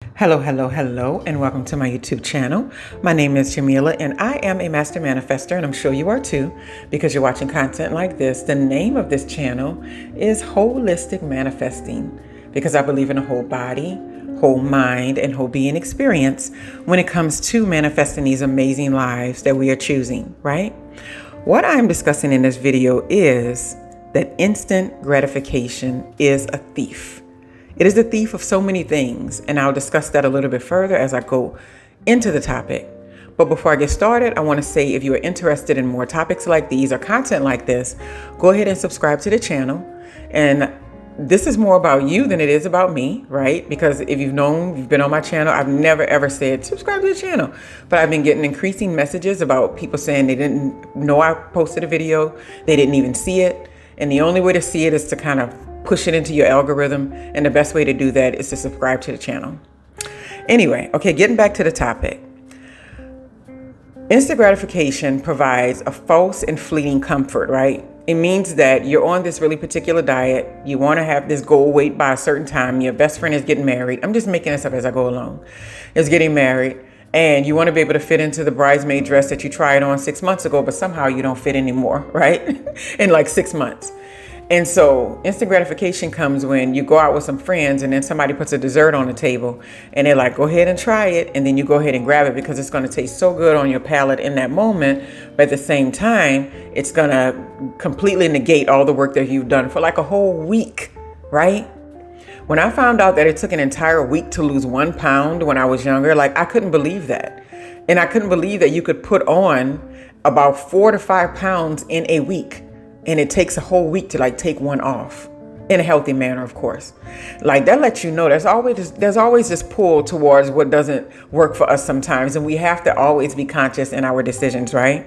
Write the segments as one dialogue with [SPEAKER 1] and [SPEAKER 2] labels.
[SPEAKER 1] Hello, hello, hello, and welcome to my YouTube channel. My name is Jameelah, and I am a master manifester, and I'm sure you are too, because you're watching content like this. The name of this channel is Holistic Manifesting, because I believe in a whole body, whole mind, and whole being experience when it comes to manifesting these amazing lives that we are choosing, right? What I'm discussing in this video is that instant gratification is a thief. It is a thief of so many things, and I'll discuss that a little bit further as I go into the topic. But before I get started, I want to say if you are interested in more topics like these or content like this, go ahead and subscribe to the channel. And this is more about you than it is about me, right? Because if you've been on my channel, I've never ever said subscribe to the channel. But I've been getting increasing messages about people saying they didn't know I posted a video, they didn't even see it. And the only way to see it is to kind of push it into your algorithm. And the best way to do that is to subscribe to the channel. Anyway, okay, getting back to the topic. Instant gratification provides a false and fleeting comfort, right? It means that you're on this really particular diet. You want to have this goal weight by a certain time. Your best friend is getting married. I'm just making this up as I go along. Is getting married. And you want to be able to fit into the bridesmaid dress that you tried on 6 months ago, but somehow you don't fit anymore, right? In like 6 months. And so instant gratification comes when you go out with some friends and then somebody puts a dessert on the table and they're like, go ahead and try it. And then you go ahead and grab it because it's going to taste so good on your palate in that moment. But at the same time, it's going to completely negate all the work that you've done for like a whole week, right? When I found out that it took an entire week to lose 1 pound when I was younger, like I couldn't believe that. And I couldn't believe that you could put on about 4 to 5 pounds in a week. And it takes a whole week to like take one off in a healthy manner, of course. Like that lets you know there's always this pull towards what doesn't work for us sometimes. And we have to always be conscious in our decisions, right?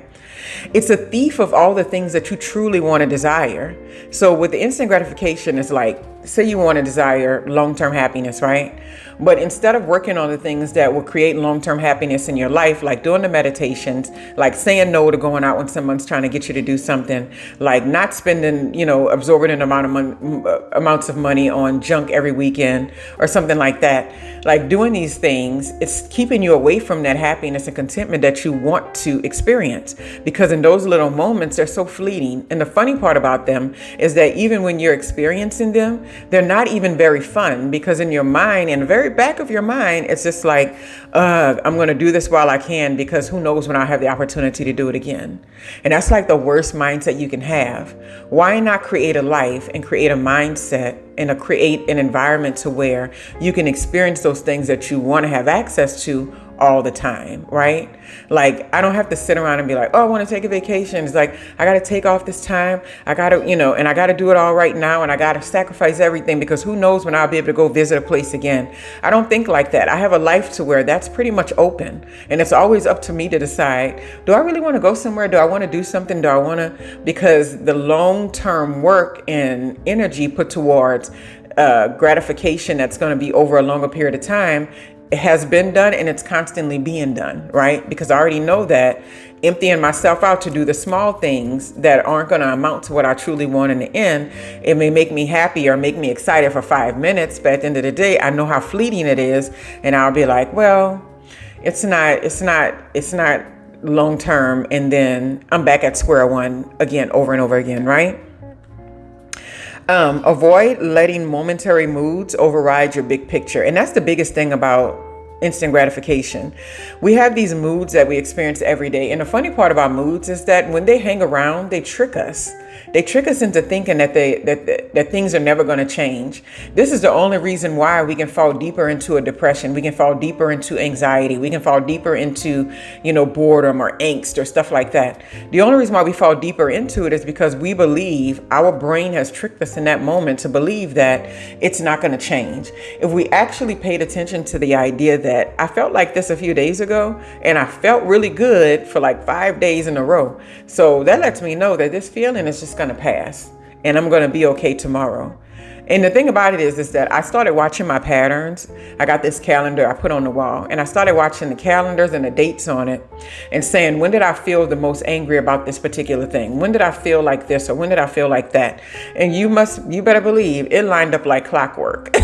[SPEAKER 1] It's a thief of all the things that you truly want to desire. So with the instant gratification, it's like, say you want to desire long-term happiness, right? But instead of working on the things that will create long-term happiness in your life, like doing the meditations, like saying no to going out when someone's trying to get you to do something, like not spending, absorbing an amounts of money on junk every weekend or something like that. Like doing these things, it's keeping you away from that happiness and contentment that you want to experience. Because in those little moments, they're so fleeting. And the funny part about them is that even when you're experiencing them, they're not even very fun, because in your mind, in the very back of your mind, it's just like, I'm going to do this while I can, because who knows when I have the opportunity to do it again. And that's like the worst mindset you can have. Why not create a life and create a mindset and create an environment to where you can experience those things that you want to have access to all the time, right? Like, I don't have to sit around and be like, oh, I want to take a vacation. It's like, I got to take off this time. I got to, and I got to do it all right now. And I got to sacrifice everything because who knows when I'll be able to go visit a place again. I don't think like that. I have a life to where that's pretty much open. And it's always up to me to decide, do I really want to go somewhere? Do I want to do something? Do I want to? Because the long-term work and energy put towards gratification that's going to be over a longer period of time, it has been done and it's constantly being done, right? Because I already know that emptying myself out to do the small things that aren't going to amount to what I truly want in the end, it may make me happy or make me excited for 5 minutes, but at the end of the day, I know how fleeting it is, and I'll be like, well, it's not long term, and then I'm back at square one again, over and over again, right? Avoid letting momentary moods override your big picture. And that's the biggest thing about instant gratification. We have these moods that we experience every day. And the funny part about moods is that when they hang around, they trick us. They trick us into thinking that that things are never going to change. This is the only reason why we can fall deeper into a depression. We can fall deeper into anxiety. We can fall deeper into, boredom or angst or stuff like that. The only reason why we fall deeper into it is because we believe, our brain has tricked us in that moment to believe that it's not going to change. If we actually paid attention to the idea that I felt like this a few days ago and I felt really good for like 5 days in a row. So that lets me know that this feeling is just going to pass and I'm going to be okay tomorrow. And the thing about it is that I started watching my patterns. I got this calendar I put on the wall, and I started watching the calendars and the dates on it and saying, when did I feel the most angry about this particular thing? When did I feel like this, or when did I feel like that? And you better believe it lined up like clockwork.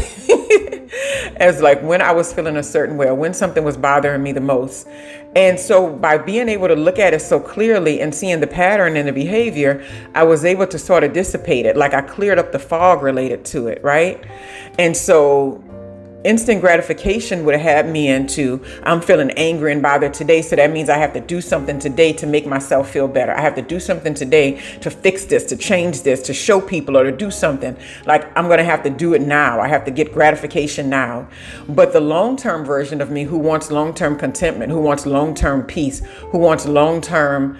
[SPEAKER 1] as like when I was feeling a certain way or when something was bothering me the most. And so by being able to look at it so clearly and seeing the pattern and the behavior, I was able to sort of dissipate it. Like I cleared up the fog related to it, right? And so instant gratification would have had me into, I'm feeling angry and bothered today, so that means I have to do something today to make myself feel better. I have to do something today to fix this, to change this, to show people, or to do something. Like I'm going to have to do it now. I have to get gratification now. But the long-term version of me, who wants long-term contentment, who wants long-term peace, who wants long-term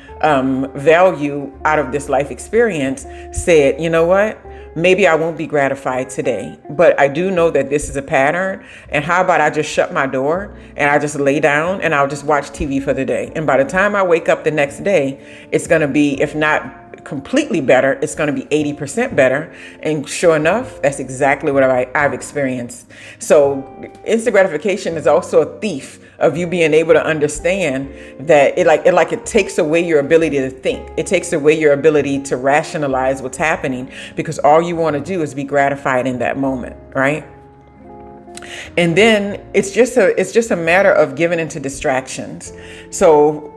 [SPEAKER 1] value out of this life experience, said, you know what? Maybe I won't be gratified today, but I do know that this is a pattern. And how about I just shut my door and I just lay down and I'll just watch TV for the day. And by the time I wake up the next day, it's going to be, if not completely better, it's going to be 80% better. And sure enough, that's exactly what I've experienced. So instant gratification is also a thief of you being able to understand that it takes away your ability to think. It takes away your ability to rationalize what's happening, because all you want to do is be gratified in that moment, right? And then it's just a matter of giving into distractions. So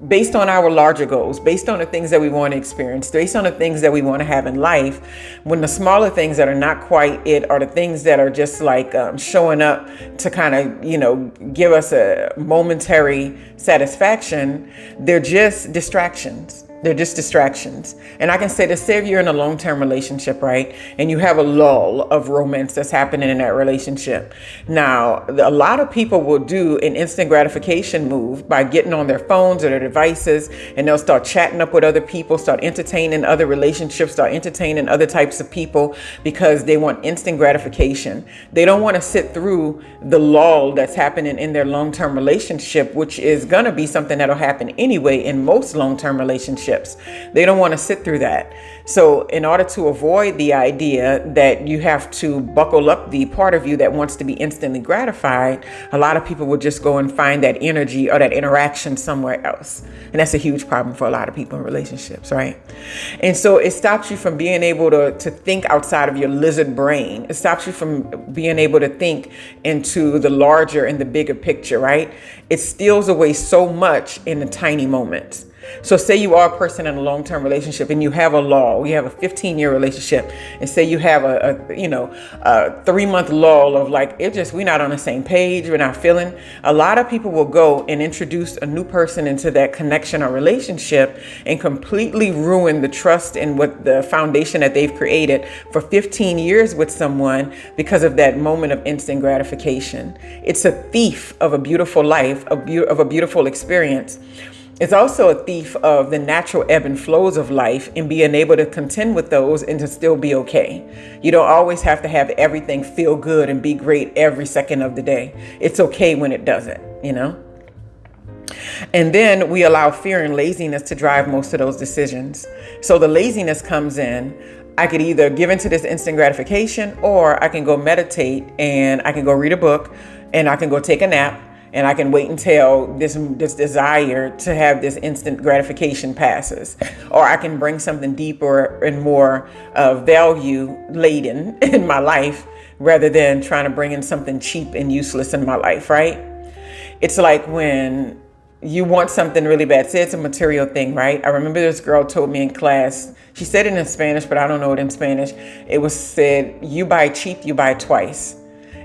[SPEAKER 1] based on our larger goals, based on the things that we want to experience, based on the things that we want to have in life, when the smaller things that are not quite it are the things that are just like showing up to kind of, give us a momentary satisfaction, they're just distractions. They're just distractions. And I can say this, say if you're in a long-term relationship, right? And you have a lull of romance that's happening in that relationship. Now, a lot of people will do an instant gratification move by getting on their phones or their devices, and they'll start chatting up with other people, start entertaining other relationships, start entertaining other types of people, because they want instant gratification. They don't want to sit through the lull that's happening in their long-term relationship, which is going to be something that'll happen anyway in most long-term relationships. They don't want to sit through that. So in order to avoid the idea that you have to buckle up the part of you that wants to be instantly gratified, a lot of people will just go and find that energy or that interaction somewhere else. And that's a huge problem for a lot of people in relationships, right? And so it stops you from being able to think outside of your lizard brain. It stops you from being able to think into the larger and the bigger picture, right? It steals away so much in the tiny moments. So say you are a person in a long-term relationship and you have a lull, you have a 15-year relationship, and say you have a 3-month lull of like, we're not on the same page, we're not feeling. A lot of people will go and introduce a new person into that connection or relationship and completely ruin the trust and what the foundation that they've created for 15 years with someone because of that moment of instant gratification. It's a thief of a beautiful life, of a beautiful experience. It's also a thief of the natural ebb and flows of life and being able to contend with those and to still be okay. You don't always have to have everything feel good and be great every second of the day. It's okay when it doesn't, And then we allow fear and laziness to drive most of those decisions. So the laziness comes in. I could either give into this instant gratification, or I can go meditate and I can go read a book and I can go take a nap. And I can wait until this desire to have this instant gratification passes. Or I can bring something deeper and more value laden in my life rather than trying to bring in something cheap and useless in my life, right? It's like when you want something really bad. Say it's a material thing, right? I remember this girl told me in class, she said it in Spanish, but I don't know it in Spanish. It was said, you buy cheap, you buy twice.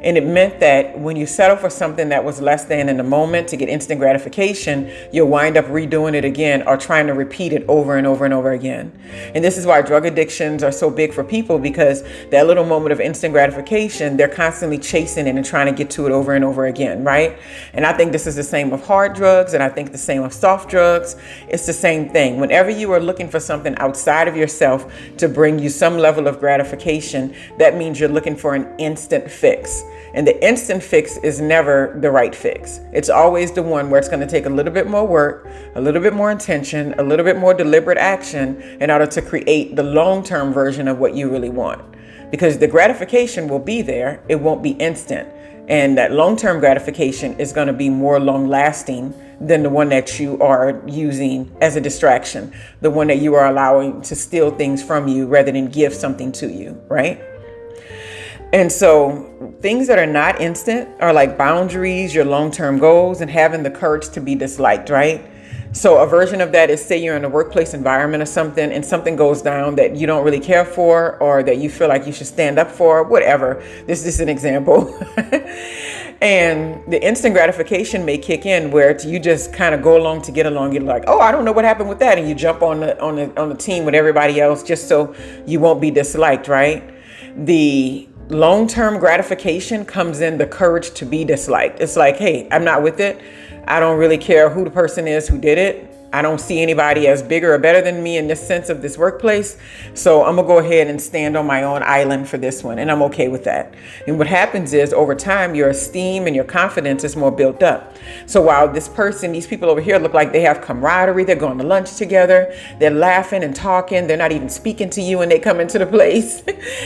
[SPEAKER 1] And it meant that when you settle for something that was less than in the moment to get instant gratification, you'll wind up redoing it again or trying to repeat it over and over and over again. And this is why drug addictions are so big for people, because that little moment of instant gratification, they're constantly chasing it and trying to get to it over and over again, right? And I think this is the same of hard drugs, and I think the same of soft drugs. It's the same thing. Whenever you are looking for something outside of yourself to bring you some level of gratification, that means you're looking for an instant fix. And the instant fix is never the right fix. It's always the one where it's going to take a little bit more work, a little bit more intention, a little bit more deliberate action in order to create the long-term version of what you really want. Because the gratification will be there. It won't be instant. And that long-term gratification is going to be more long-lasting than the one that you are using as a distraction, the one that you are allowing to steal things from you rather than give something to you, right? And so things that are not instant are like boundaries, your long-term goals, and having the courage to be disliked, right? So a version of that is, say you're in a workplace environment or something and something goes down that you don't really care for or that you feel like you should stand up for, whatever. This is just an example. And the instant gratification may kick in where you just kind of go along to get along. You're like, oh, I don't know what happened with that. And you jump on the team with everybody else just so you won't be disliked, right? The long-term gratification comes in the courage to be disliked. It's like, hey, I'm not with it. I don't really care who the person is who did it. I don't see anybody as bigger or better than me in this sense of this workplace. So I'm gonna go ahead and stand on my own island for this one. And I'm okay with that. And what happens is over time, your esteem and your confidence is more built up. So while these people over here look like they have camaraderie, they're going to lunch together, they're laughing and talking, they're not even speaking to you when they come into the place.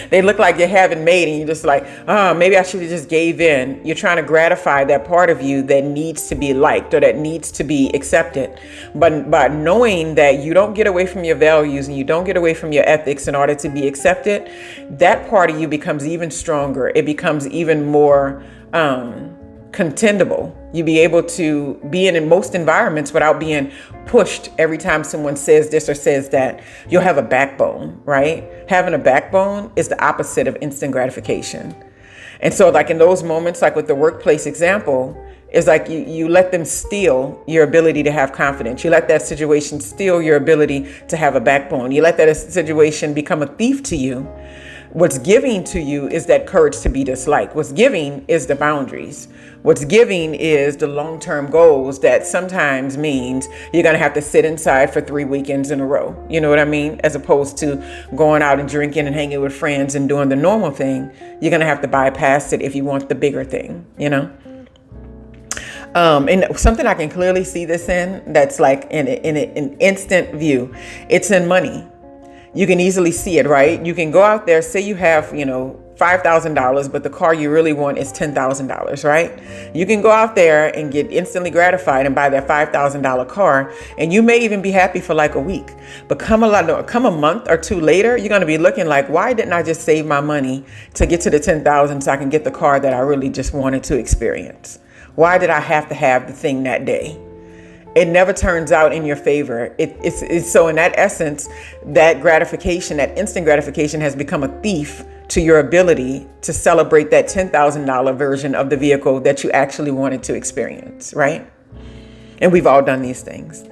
[SPEAKER 1] They look like you haven't made, and you're just like, oh, maybe I should have just gave in. You're trying to gratify that part of you that needs to be liked or that needs to be accepted. But by knowing that you don't get away from your values and you don't get away from your ethics in order to be accepted, that part of you becomes even stronger. It becomes even more contendable. You be able to be in most environments without being pushed every time someone says this or says that. You'll have a backbone, right? Having a backbone is the opposite of instant gratification. And so like in those moments, like with the workplace example, it's like you let them steal your ability to have confidence. You let that situation steal your ability to have a backbone. You let that situation become a thief to you. What's giving to you is that courage to be disliked. What's giving is the boundaries. What's giving is the long-term goals that sometimes means you're going to have to sit inside for 3 weekends in a row. You know what I mean? As opposed to going out and drinking and hanging with friends and doing the normal thing, you're going to have to bypass it if you want the bigger thing, you know? And something I can clearly see this in, that's like in an instant view, it's in money. You can easily see it, right? You can go out there, say you have, $5,000, but the car you really want is $10,000, right? You can go out there and get instantly gratified and buy that $5,000 car, and you may even be happy for like a week. But come a month or two later, you're going to be looking like, why didn't I just save my money to get to the 10,000 so I can get the car that I really just wanted to experience? Why did I have to have the thing that day? It never turns out in your favor. It's so in that essence, that gratification, that instant gratification has become a thief to your ability to celebrate that $10,000 version of the vehicle that you actually wanted to experience, right? And we've all done these things.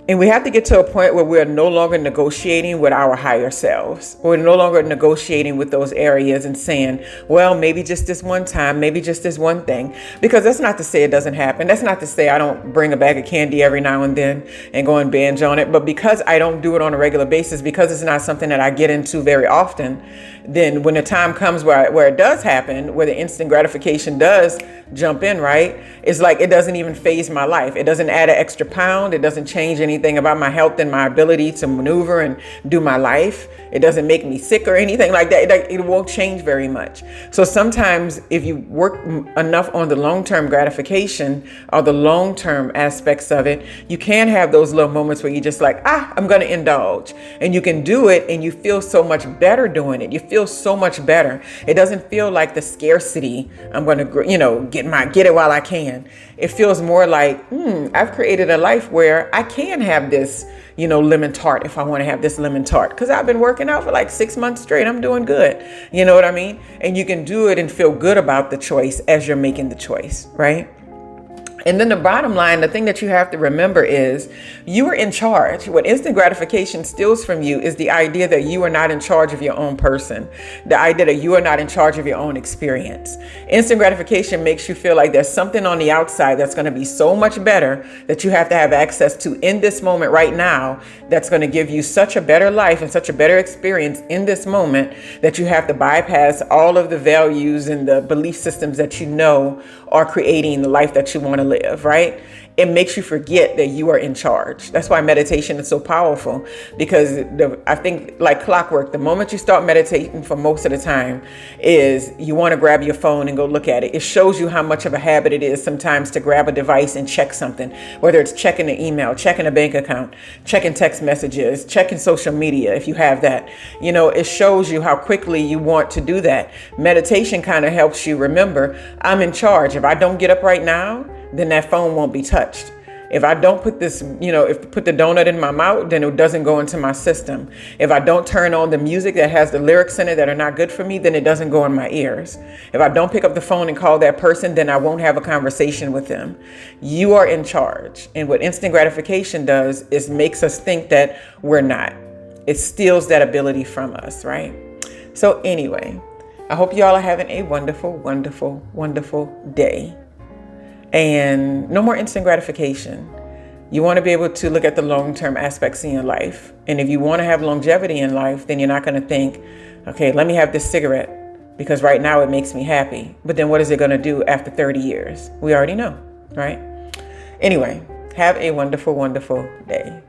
[SPEAKER 1] And we have to get to a point where we're no longer negotiating with our higher selves. We're no longer negotiating with those areas and saying, well, maybe just this one time, maybe just this one thing. Because that's not to say it doesn't happen. That's not to say I don't bring a bag of candy every now and then and go and binge on it. But because I don't do it on a regular basis, because it's not something that I get into very often, then when the time comes where it does happen, where the instant gratification does jump in, right? It's like it doesn't even phase my life. It doesn't add an extra pound. It doesn't change anything about my health and my ability to maneuver and do my life. It doesn't make me sick or anything like that. It won't change very much. So sometimes if you work enough on the long-term gratification or the long-term aspects of it, you can have those little moments where you're just like, I'm going to indulge. And you can do it and you feel so much better doing it. You feel so much better. It doesn't feel like the scarcity. I'm going to, get it while I can. It feels more like, I've created a life where I can have this, lemon tart if I want to have this lemon tart, because I've been working out for like 6 months straight. I'm doing good. You know what I mean? And you can do it and feel good about the choice as you're making the choice, right? And then the bottom line, the thing that you have to remember is you are in charge. What instant gratification steals from you is the idea that you are not in charge of your own person. The idea that you are not in charge of your own experience. Instant gratification makes you feel like there's something on the outside that's going to be so much better that you have to have access to in this moment right now, that's going to give you such a better life and such a better experience in this moment that you have to bypass all of the values and the belief systems that are creating the life that you want to live, right? It makes you forget that you are in charge. That's why meditation is so powerful, because I think like clockwork, the moment you start meditating for most of the time is you want to grab your phone and go look at it. It shows you how much of a habit it is sometimes to grab a device and check something, whether it's checking the email, checking a bank account, checking text messages, checking social media if you have that. It shows you how quickly you want to do that. Meditation kind of helps you remember, I'm in charge. If I don't get up right now, then that phone won't be touched. If I don't put this, put the donut in my mouth, then it doesn't go into my system. If I don't turn on the music that has the lyrics in it that are not good for me, then it doesn't go in my ears. If I don't pick up the phone and call that person, then I won't have a conversation with them. You are in charge. And what instant gratification does is makes us think that we're not. It steals that ability from us, right? So anyway, I hope y'all are having a wonderful, wonderful, wonderful day. And no more instant gratification. You want to be able to look at the long-term aspects in your life. And if you want to have longevity in life, then you're not going to think, okay, let me have this cigarette because right now it makes me happy. But then what is it going to do after 30 years? We already know, right? Anyway, have a wonderful, wonderful day.